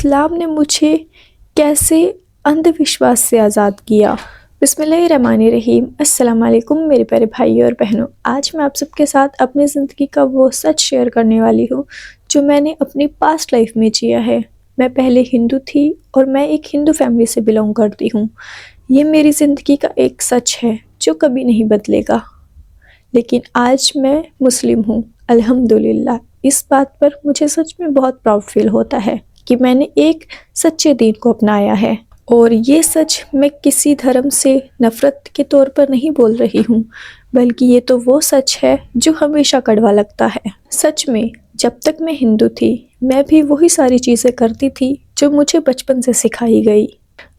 इस्लाम ने मुझे कैसे अंधविश्वास से आज़ाद किया। बिस्मिल्लाहिर्रहमानिर्रहीम। अस्सलाम वालेकुम मेरे प्यारे भाइयों और बहनों। आज मैं आप सबके साथ अपनी ज़िंदगी का वो सच शेयर करने वाली हूँ जो मैंने अपनी पास्ट लाइफ में जिया है। मैं पहले हिंदू थी और मैं एक हिंदू फैमिली से बिलोंग करती हूँ। ये मेरी ज़िंदगी का एक सच है जो कभी नहीं बदलेगा। लेकिन आज मैं मुस्लिम हूँ, अल्हम्दुलिल्लाह। इस बात पर मुझे सच में बहुत प्राउड फील होता है कि मैंने एक सच्चे दीन को अपनाया है। और ये सच मैं किसी धर्म से नफ़रत के तौर पर नहीं बोल रही हूँ, बल्कि ये तो वो सच है जो हमेशा कड़वा लगता है। सच में जब तक मैं हिंदू थी मैं भी वही सारी चीज़ें करती थी जो मुझे बचपन से सिखाई गई।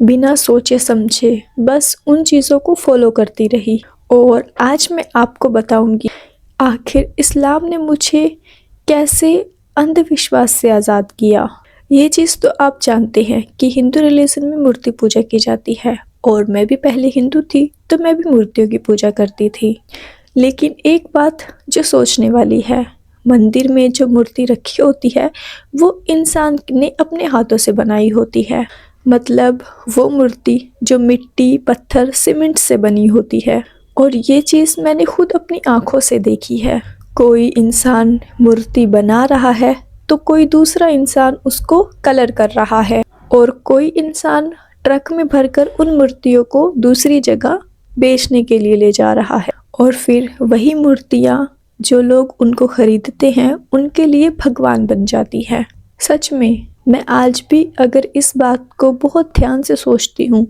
बिना सोचे समझे बस उन चीज़ों को फॉलो करती रही। और आज मैं आपको बताऊंगी आखिर इस्लाम ने मुझे कैसे अंधविश्वास से आज़ाद किया। ये चीज़ तो आप जानते हैं कि हिंदू रिलीजन में मूर्ति पूजा की जाती है और मैं भी पहले हिंदू थी तो मैं भी मूर्तियों की पूजा करती थी। लेकिन एक बात जो सोचने वाली है, मंदिर में जो मूर्ति रखी होती है वो इंसान ने अपने हाथों से बनाई होती है। मतलब वो मूर्ति जो मिट्टी, पत्थर, सीमेंट से बनी होती है। और ये चीज़ मैंने खुद अपनी आँखों से देखी है। कोई इंसान मूर्ति बना रहा है तो कोई दूसरा इंसान उसको कलर कर रहा है और कोई इंसान ट्रक में भरकर उन मूर्तियों को दूसरी जगह बेचने के लिए ले जा रहा है। और फिर वही मूर्तियाँ जो लोग उनको खरीदते हैं उनके लिए भगवान बन जाती है। सच में मैं आज भी अगर इस बात को बहुत ध्यान से सोचती हूँ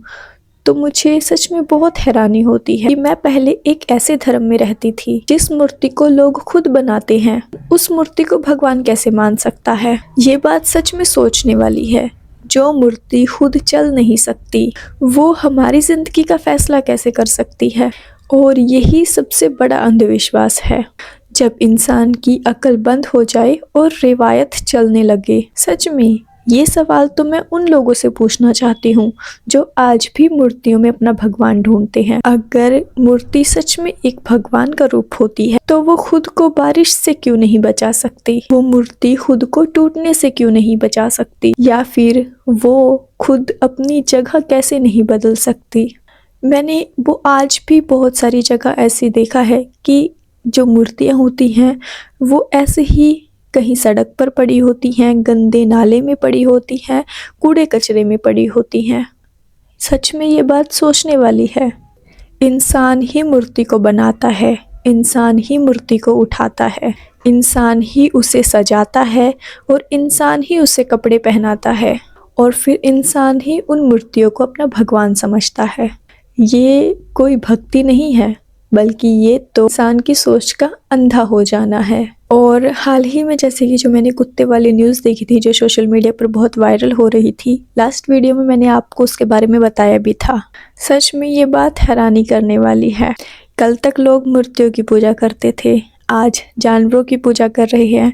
तो मुझे सच में बहुत हैरानी होती है कि मैं पहले एक ऐसे धर्म में रहती थी जिस मूर्ति को लोग खुद बनाते हैं, उस मूर्ति को भगवान कैसे मान सकता है। ये बात सच में सोचने वाली है। जो मूर्ति खुद चल नहीं सकती वो हमारी ज़िंदगी का फैसला कैसे कर सकती है। और यही सबसे बड़ा अंधविश्वास है, जब इंसान की अक्ल बंद हो जाए और रिवायत चलने लगे। सच में ये सवाल तो मैं उन लोगों से पूछना चाहती हूँ जो आज भी मूर्तियों में अपना भगवान ढूंढते हैं। अगर मूर्ति सच में एक भगवान का रूप होती है तो वो खुद को बारिश से क्यों नहीं बचा सकती? वो मूर्ति खुद को टूटने से क्यों नहीं बचा सकती? या फिर वो खुद अपनी जगह कैसे नहीं बदल सकती? मैंने वो आज भी बहुत सारी जगह ऐसी देखा है कि जो मूर्तियाँ होती हैं वो ऐसे ही कहीं सड़क पर पड़ी होती हैं, गंदे नाले में पड़ी होती हैं, कूड़े कचरे में पड़ी होती हैं। सच में ये बात सोचने वाली है। इंसान ही मूर्ति को बनाता है, इंसान ही मूर्ति को उठाता है, इंसान ही उसे सजाता है और इंसान ही उसे कपड़े पहनाता है और फिर इंसान ही उन मूर्तियों को अपना भगवान समझता है। ये कोई भक्ति नहीं है, बल्कि ये तो इंसान की सोच का अंधा हो जाना है। और हाल ही में जैसे कि जो मैंने कुत्ते वाली न्यूज़ देखी थी जो सोशल मीडिया पर बहुत वायरल हो रही थी, लास्ट वीडियो में मैंने आपको उसके बारे में बताया भी था। सच में ये बात हैरानी करने वाली है। कल तक लोग मूर्तियों की पूजा करते थे, आज जानवरों की पूजा कर रहे हैं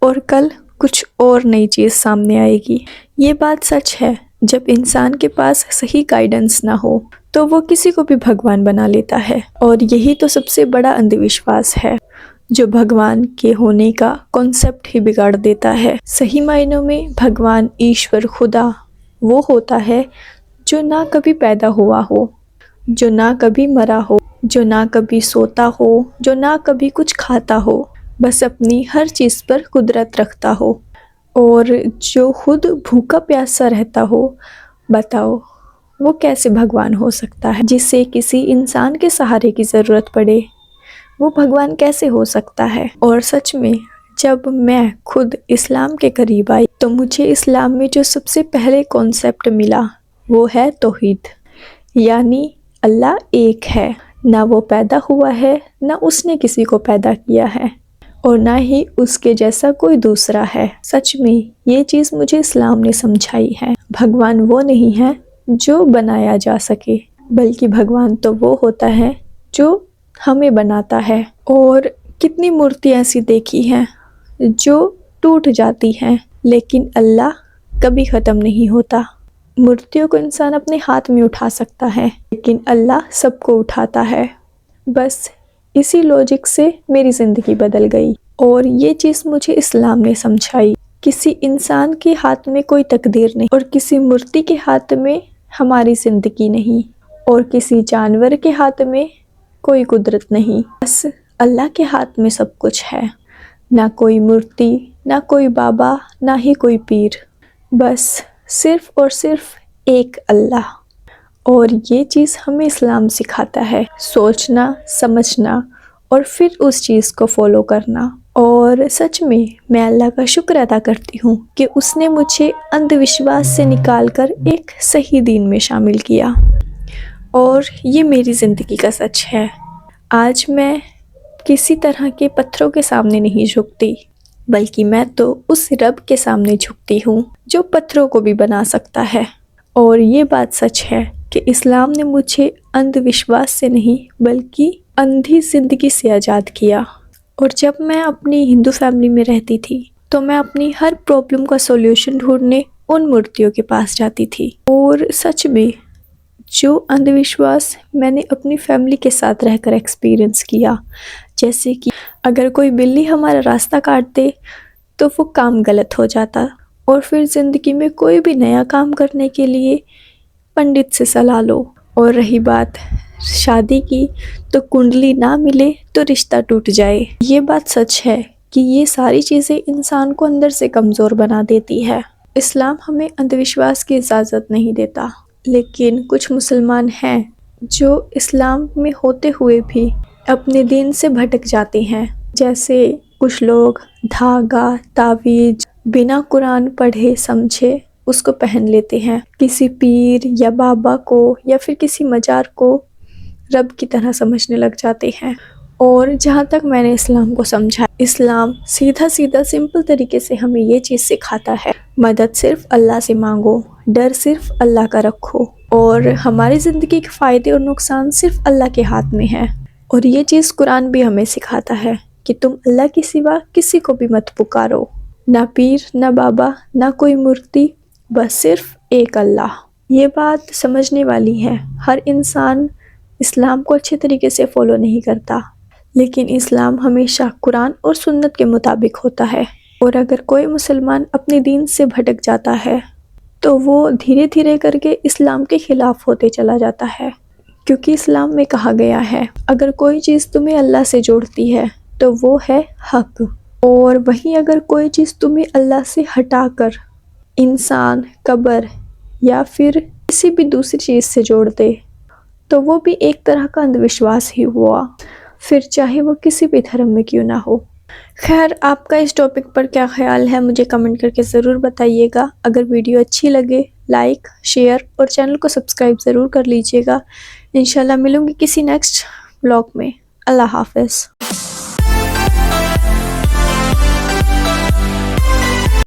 और कल कुछ और नई चीज़ सामने आएगी। ये बात सच है, जब इंसान के पास सही गाइडेंस ना हो तो वो किसी को भी भगवान बना लेता है। और यही तो सबसे बड़ा अंधविश्वास है जो भगवान के होने का कॉन्सेप्ट ही बिगाड़ देता है। सही मायनों में भगवान, ईश्वर, खुदा वो होता है जो ना कभी पैदा हुआ हो, जो ना कभी मरा हो, जो ना कभी सोता हो, जो ना कभी कुछ खाता हो, बस अपनी हर चीज़ पर कुदरत रखता हो और जो खुद भूखा प्यासा रहता हो। बताओ वो कैसे भगवान हो सकता है? जिसे किसी इंसान के सहारे की ज़रूरत पड़े वो भगवान कैसे हो सकता है? और सच में जब मैं खुद इस्लाम के करीब आई तो मुझे इस्लाम में जो सबसे पहले कॉन्सेप्ट मिला वो है तौहीद, यानी अल्लाह एक है, ना वो पैदा हुआ है, ना उसने किसी को पैदा किया है और ना ही उसके जैसा कोई दूसरा है। सच में ये चीज़ मुझे इस्लाम ने समझाई है। भगवान वो नहीं है जो बनाया जा सके, बल्कि भगवान तो वो होता है जो हमें बनाता है। और कितनी मूर्तियाँ ऐसी देखी हैं जो टूट जाती हैं, लेकिन अल्लाह कभी ख़त्म नहीं होता। मूर्तियों को इंसान अपने हाथ में उठा सकता है, लेकिन अल्लाह सबको उठाता है। बस इसी लॉजिक से मेरी ज़िंदगी बदल गई और ये चीज़ मुझे इस्लाम ने समझाई किसी इंसान के हाथ में कोई तकदीर नहीं और किसी मूर्ति के हाथ में हमारी ज़िंदगी नहीं और किसी जानवर के हाथ में कोई कुदरत नहीं। बस अल्लाह के हाथ में सब कुछ है। ना कोई मूर्ति, ना कोई बाबा, ना ही कोई पीर, बस सिर्फ़ और सिर्फ एक अल्लाह। और ये चीज़ हमें इस्लाम सिखाता है, सोचना, समझना और फिर उस चीज़ को फॉलो करना। और सच में मैं अल्लाह का शुक्र अदा करती हूँ कि उसने मुझे अंधविश्वास से निकाल कर एक सही दीन में शामिल किया। और ये मेरी ज़िंदगी का सच है। आज मैं किसी तरह के पत्थरों के सामने नहीं झुकती, बल्कि मैं तो उस रब के सामने झुकती हूँ जो पत्थरों को भी बना सकता है। और ये बात सच है कि इस्लाम ने मुझे अंधविश्वास से नहीं बल्कि अंधी ज़िंदगी से आज़ाद किया। और जब मैं अपनी हिंदू फैमिली में रहती थी तो मैं अपनी हर प्रॉब्लम का सॉल्यूशन ढूंढने उन मूर्तियों के पास जाती थी। और सच में जो अंधविश्वास मैंने अपनी फैमिली के साथ रहकर एक्सपीरियंस किया, जैसे कि अगर कोई बिल्ली हमारा रास्ता काट दे तो वो काम गलत हो जाता और फिर ज़िंदगी में कोई भी नया काम करने के लिए पंडित से सलाह लो। और रही बात शादी की तो कुंडली ना मिले तो रिश्ता टूट जाए। ये बात सच है कि ये सारी चीज़ें इंसान को अंदर से कमज़ोर बना देती है। इस्लाम हमें अंधविश्वास की इजाज़त नहीं देता, लेकिन कुछ मुसलमान हैं जो इस्लाम में होते हुए भी अपने दीन से भटक जाते हैं। जैसे कुछ लोग धागा, तावीज़ बिना कुरान पढ़े समझे उसको पहन लेते हैं। किसी पीर या बाबा को या फिर किसी मजार को रब की तरह समझने लग जाते हैं। और जहाँ तक मैंने इस्लाम को समझा, इस्लाम सीधा सीधा सिंपल तरीके से हमें ये चीज़ सिखाता है, मदद सिर्फ अल्लाह से मांगो, डर सिर्फ अल्लाह का रखो और हमारी ज़िंदगी के फ़ायदे और नुकसान सिर्फ अल्लाह के हाथ में है। और ये चीज़ कुरान भी हमें सिखाता है कि तुम अल्लाह के सिवा किसी को भी मत पुकारो, ना पीर, ना बाबा, ना कोई मूर्ति, बस सिर्फ एक अल्लाह। ये बात समझने वाली है। हर इंसान इस्लाम को अच्छे तरीके से फॉलो नहीं करता, लेकिन इस्लाम हमेशा कुरान और सुन्नत के मुताबिक होता है। और अगर कोई मुसलमान अपने दीन से भटक जाता है तो वो धीरे धीरे करके इस्लाम के ख़िलाफ़ होते चला जाता है, क्योंकि इस्लाम में कहा गया है अगर कोई चीज़ तुम्हें अल्लाह से जोड़ती है तो वो है हक़, और वहीं अगर कोई चीज़ तुम्हें अल्लाह से हटाकर इंसान, कब्र या फिर किसी भी दूसरी चीज़ से जोड़ दे तो वो भी एक तरह का अंधविश्वास ही हुआ, फिर चाहे वो किसी भी धर्म में क्यों ना हो। खैर, आपका इस टॉपिक पर क्या ख्याल है मुझे कमेंट करके ज़रूर बताइएगा। अगर वीडियो अच्छी लगे लाइक, शेयर और चैनल को सब्सक्राइब ज़रूर कर लीजिएगा। इंशाल्लाह मिलूँगी किसी नेक्स्ट व्लॉग में। अल्लाह हाफ़िज़।